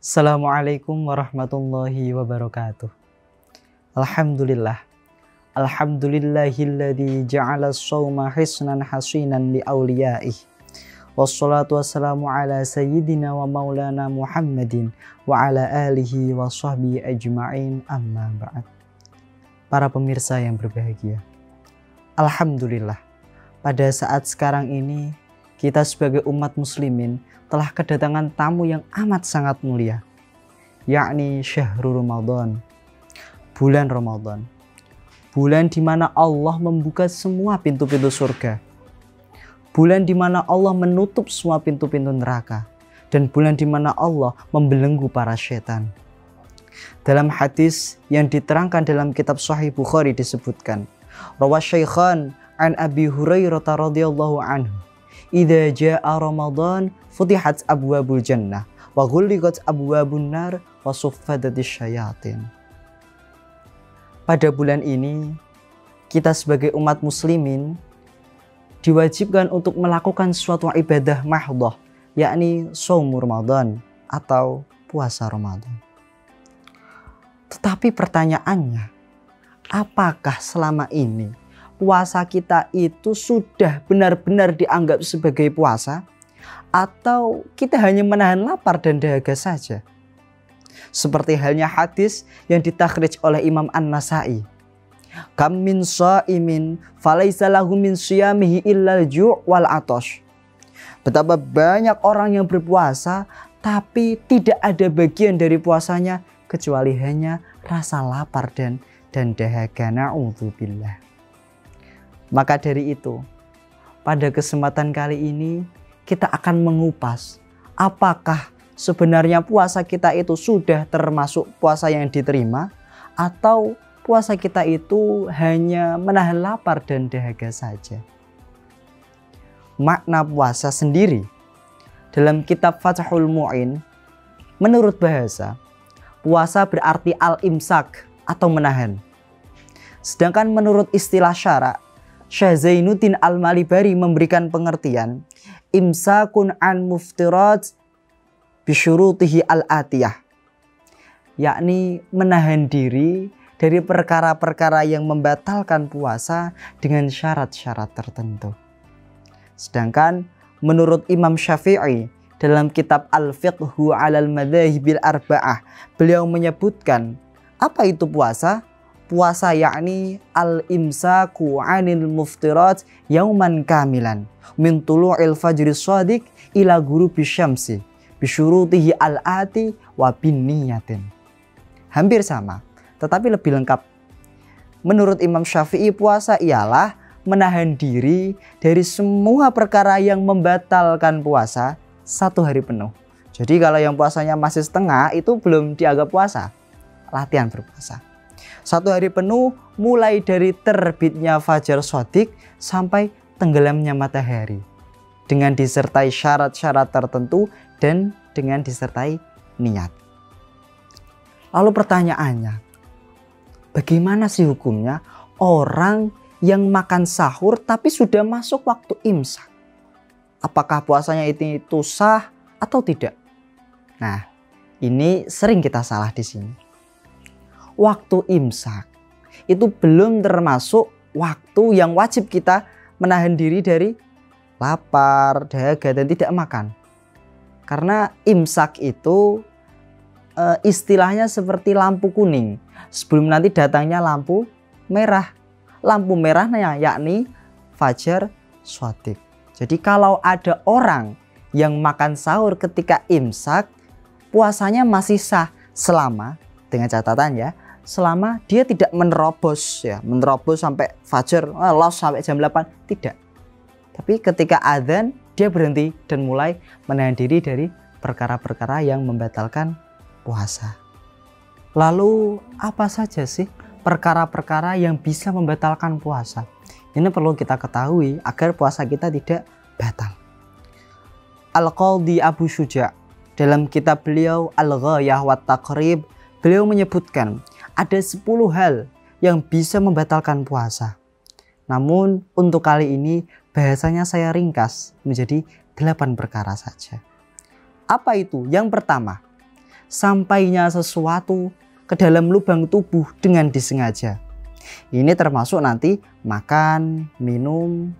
Assalamualaikum warahmatullahi wabarakatuh. Alhamdulillah. Alhamdulillahilladzi ja'ala as-shauma hisnan hasinan li awliyaih. Wassalatu wassalamu ala sayyidina wa maulana Muhammadin wa ala alihi wa sahbihi ajma'in, amma ba'd. Para pemirsa yang berbahagia, alhamdulillah, pada saat sekarang ini kita sebagai umat muslimin telah kedatangan tamu yang amat sangat mulia, yakni syahrul Ramadan, bulan Ramadan. Bulan di mana Allah membuka semua pintu-pintu surga. Bulan di mana Allah menutup semua pintu-pintu neraka. Dan bulan di mana Allah membelenggu para setan. Dalam hadis yang diterangkan dalam kitab Sahih Bukhari disebutkan, Rawa Syaikhan an Abi Hurairah radhiyallahu anhu, idza jaa Ramadan futihat abwabul jannah wa ghulliqat abwabun nar wa suffadatis syayatin. Pada bulan ini kita sebagai umat muslimin diwajibkan untuk melakukan suatu ibadah mahdhah, yakni shaum Ramadan atau puasa Ramadan. Tetapi pertanyaannya, apakah selama ini puasa kita itu sudah benar-benar dianggap sebagai puasa, atau kita hanya menahan lapar dan dahaga saja? Seperti halnya hadis yang ditakhrij oleh Imam An-Nasai, kam min shaimin falaisa lahu min shiyamihi illa al-ju' wal 'atash. Betapa banyak orang yang berpuasa tapi tidak ada bagian dari puasanya kecuali hanya rasa lapar dan dahaga. Na'udzubillah. Maka dari itu, pada kesempatan kali ini kita akan mengupas apakah sebenarnya puasa kita itu sudah termasuk puasa yang diterima, atau puasa kita itu hanya menahan lapar dan dahaga saja. Makna puasa sendiri dalam kitab Fathul Mu'in, menurut bahasa, puasa berarti al-imsak atau menahan. Sedangkan menurut istilah syara, Syekh Zainuddin Al-Malibari memberikan pengertian imsakun an muftirat bisyurutihi al-atiyah, yakni menahan diri dari perkara-perkara yang membatalkan puasa dengan syarat-syarat tertentu. Sedangkan menurut Imam Syafi'i dalam kitab Al-Fiqhu 'alal Madzahibil Arba'ah, beliau menyebutkan apa itu puasa? Puasa yakni al-imsaku 'anil muftirat yauman kamilan min tulu'il fajri shadiq ila ghurubi syamsi bisyurutihi al-ati wa binniyatin. Hampir sama, tetapi lebih lengkap. Menurut Imam Syafi'i, puasa ialah menahan diri dari semua perkara yang membatalkan puasa 1 hari penuh. Jadi kalau yang puasanya masih setengah itu belum dianggap puasa, latihan berpuasa. 1 hari penuh mulai dari terbitnya fajar shadiq sampai tenggelamnya matahari, dengan disertai syarat-syarat tertentu dan dengan disertai niat. Lalu pertanyaannya, bagaimana sih hukumnya orang yang makan sahur tapi sudah masuk waktu imsak? Apakah puasanya itu sah atau tidak? Nah, ini sering kita salah di sini. Waktu imsak itu belum termasuk waktu yang wajib kita menahan diri dari lapar, dahaga, dan tidak makan. Karena imsak itu istilahnya seperti lampu kuning sebelum nanti datangnya lampu merah. Lampu merahnya yakni fajar shadiq. Jadi kalau ada orang yang makan sahur ketika imsak, puasanya masih sah selama, dengan catatan ya, selama dia tidak menerobos sampai fajar, los sampai jam 8, tidak. Tapi ketika adzan dia berhenti dan mulai menahan diri dari perkara-perkara yang membatalkan puasa. Lalu apa saja sih perkara-perkara yang bisa membatalkan puasa? Ini perlu kita ketahui agar puasa kita tidak batal. Al-Qadhi Abu Syuja' dalam kitab beliau Al-Ghayah wa Taqrib, beliau menyebutkan ada 10 hal yang bisa membatalkan puasa. Namun untuk kali ini bahasanya saya ringkas menjadi 8 perkara saja. Apa itu? Yang pertama, sampainya sesuatu ke dalam lubang tubuh dengan disengaja. Ini termasuk nanti makan, minum,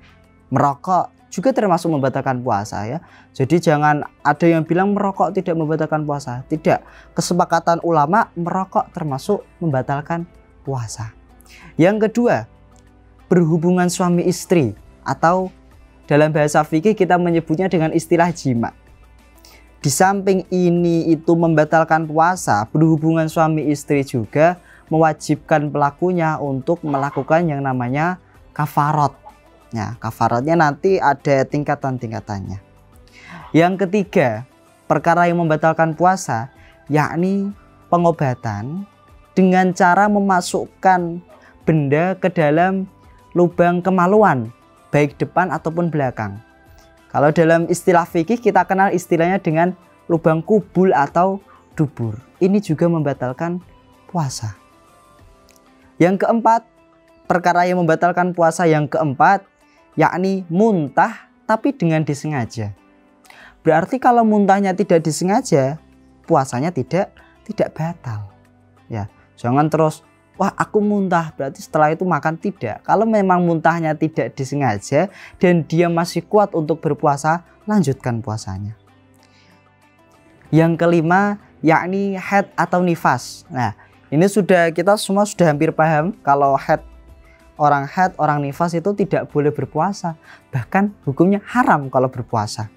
merokok juga termasuk membatalkan puasa ya. Jadi jangan ada yang bilang merokok tidak membatalkan puasa. Tidak. Kesepakatan ulama merokok termasuk membatalkan puasa. Yang kedua, berhubungan suami istri atau dalam bahasa fikih kita menyebutnya dengan istilah jima. Di samping ini itu membatalkan puasa, berhubungan suami istri juga mewajibkan pelakunya untuk melakukan yang namanya kafarat. Ya, kafaratnya nanti ada tingkatan-tingkatannya. Yang ketiga, perkara yang membatalkan puasa, yakni pengobatan dengan cara memasukkan benda ke dalam lubang kemaluan, baik depan ataupun belakang. Kalau dalam istilah fikih kita kenal istilahnya dengan lubang kubul atau dubur. Ini juga membatalkan puasa. Yang keempat, perkara yang membatalkan puasa yang keempat, yakni muntah tapi dengan disengaja. Berarti kalau muntahnya tidak disengaja, puasanya tidak batal. Ya, jangan terus wah aku muntah berarti setelah itu makan, tidak. Kalau memang muntahnya tidak disengaja dan dia masih kuat untuk berpuasa, lanjutkan puasanya. Yang kelima yakni haid atau nifas. Nah ini kita semua sudah hampir paham kalau orang nifas itu tidak boleh berpuasa. Bahkan hukumnya haram kalau berpuasa.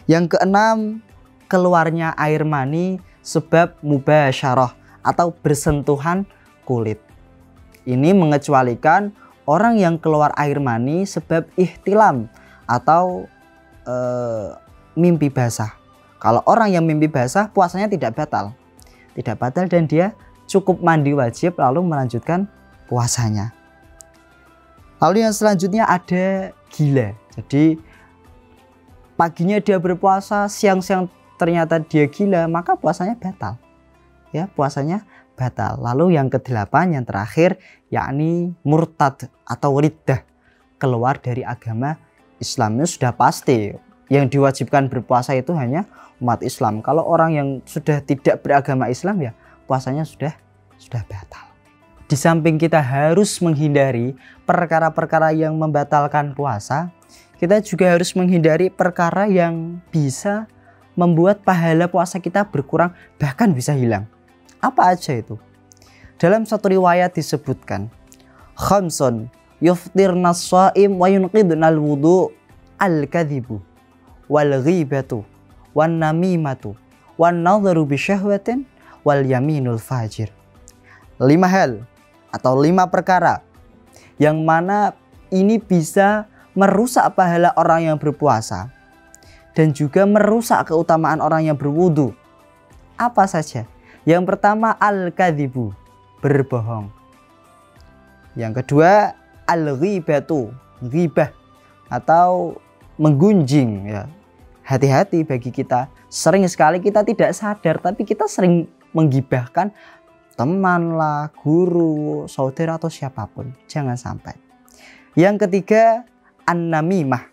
Yang keenam, keluarnya air mani sebab mubasyarah atau bersentuhan kulit. Ini mengecualikan orang yang keluar air mani sebab ihtilam atau mimpi basah. Kalau orang yang mimpi basah puasanya tidak batal. Tidak batal dan dia cukup mandi wajib lalu melanjutkan puasanya. Lalu yang selanjutnya ada gila. Jadi paginya dia berpuasa, siang-siang ternyata dia gila, maka puasanya batal. Ya, puasanya batal. Lalu yang kedelapan, yang terakhir, yakni murtad atau riddah, keluar dari agama Islam. Ini sudah pasti yang diwajibkan berpuasa itu hanya umat Islam. Kalau orang yang sudah tidak beragama Islam, ya puasanya sudah batal. Di samping kita harus menghindari perkara-perkara yang membatalkan puasa, kita juga harus menghindari perkara yang bisa membuat pahala puasa kita berkurang, bahkan bisa hilang. Apa aja itu? Dalam satu riwayat disebutkan, khamsun yuftirna shaim wa yunqidna al-wudu al-kadhibu wal ghibatu wan namimatu wan nadharu bi syahwatin wal yaminul fajir. 5 hal atau 5 perkara yang mana ini bisa merusak pahala orang yang berpuasa dan juga merusak keutamaan orang yang berwudu. Apa saja? Yang pertama al-kadhibu, berbohong. Yang kedua al-ghibatu, ghibah atau menggunjing ya. Hati-hati bagi kita, sering sekali kita tidak sadar tapi kita sering menggibahkan teman lah, guru, saudara atau siapapun. Jangan sampai. Yang ketiga an-namimah.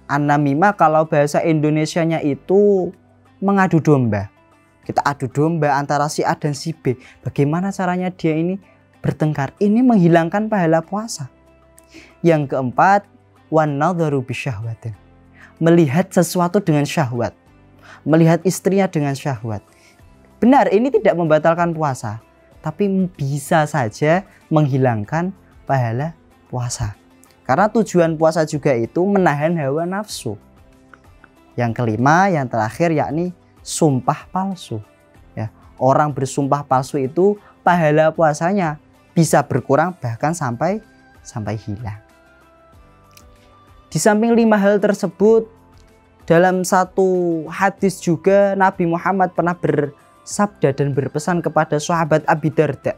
An-namimah kalau bahasa Indonesianya itu mengadu domba. Kita adu domba antara si A dan si B. Bagaimana caranya dia ini bertengkar? Ini menghilangkan pahala puasa. Yang keempat, wan nadharu bisyahwatin. Melihat sesuatu dengan syahwat. Melihat istrinya dengan syahwat. Benar, ini tidak membatalkan puasa, tapi bisa saja menghilangkan pahala puasa. Karena tujuan puasa juga itu menahan hawa nafsu. Yang kelima, yang terakhir yakni sumpah palsu. Ya, orang bersumpah palsu itu pahala puasanya bisa berkurang bahkan sampai hilang. Di samping 5 hal tersebut, dalam satu hadis juga Nabi Muhammad pernah bersabda dan berpesan kepada sahabat Abi Darda.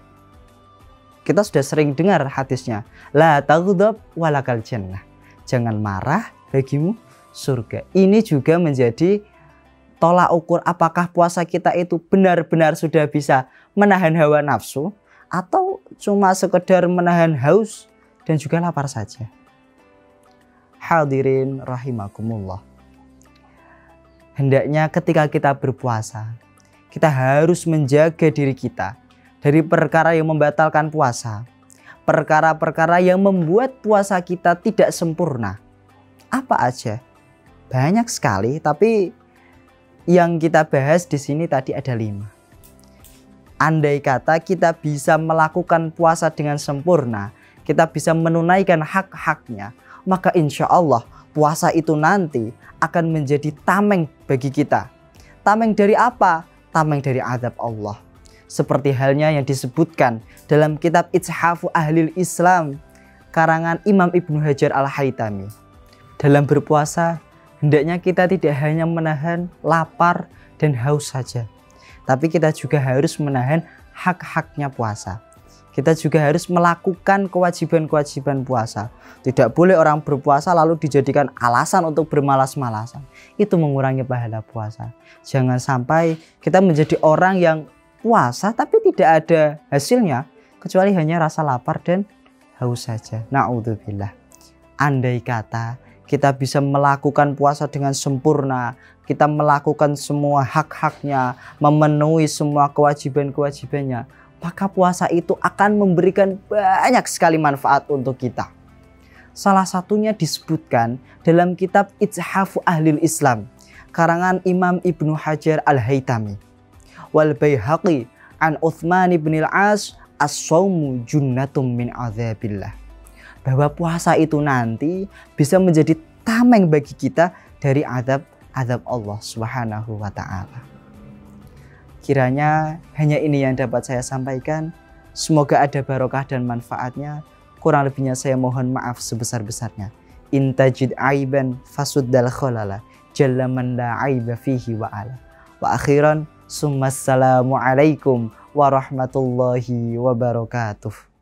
Kita sudah sering dengar hadisnya, la taghdab walakal jannah. Jangan marah, bagimu surga. Ini juga menjadi tolak ukur apakah puasa kita itu benar-benar sudah bisa menahan hawa nafsu atau cuma sekedar menahan haus dan juga lapar saja. Hadirin rahimakumullah. Hendaknya ketika kita berpuasa, kita harus menjaga diri kita dari perkara yang membatalkan puasa, perkara-perkara yang membuat puasa kita tidak sempurna. Apa aja? Banyak sekali, tapi yang kita bahas di sini tadi ada 5. Andai kata kita bisa melakukan puasa dengan sempurna, kita bisa menunaikan hak-haknya, maka insya Allah puasa itu nanti akan menjadi tameng bagi kita. Tameng dari apa? Tameng dari azab Allah. Seperti halnya yang disebutkan dalam kitab Itshafu Ahlil Islam karangan Imam Ibnu Hajar Al-Haytami. Dalam berpuasa, hendaknya kita tidak hanya menahan lapar dan haus saja, tapi kita juga harus menahan hak-haknya puasa. Kita juga harus melakukan kewajiban-kewajiban puasa. Tidak boleh orang berpuasa lalu dijadikan alasan untuk bermalas-malasan. Itu mengurangi pahala puasa. Jangan sampai kita menjadi orang yang puasa tapi tidak ada hasilnya, kecuali hanya rasa lapar dan haus saja. Na'udzubillah. Andai kata kita bisa melakukan puasa dengan sempurna, kita melakukan semua hak-haknya, memenuhi semua kewajiban-kewajibannya, maka puasa itu akan memberikan banyak sekali manfaat untuk kita. Salah satunya disebutkan dalam kitab Itshafu Ahlil Islam karangan Imam Ibnu Hajar Al-Haytami. Wal Baihaqi an Utsman bin Al-As as-shaumu junnatum min azabillah. Bahwa puasa itu nanti bisa menjadi tameng bagi kita dari azab Allah Subhanahu wa taala. Kiranya hanya ini yang dapat saya sampaikan. Semoga ada barokah dan manfaatnya. Kurang lebihnya saya mohon maaf sebesar-besarnya. Intajid aiban fasuddal khalala jalla man la aiba fihi wa ala. Wa akhiran summassalamu alaikum warahmatullahi wabarakatuh.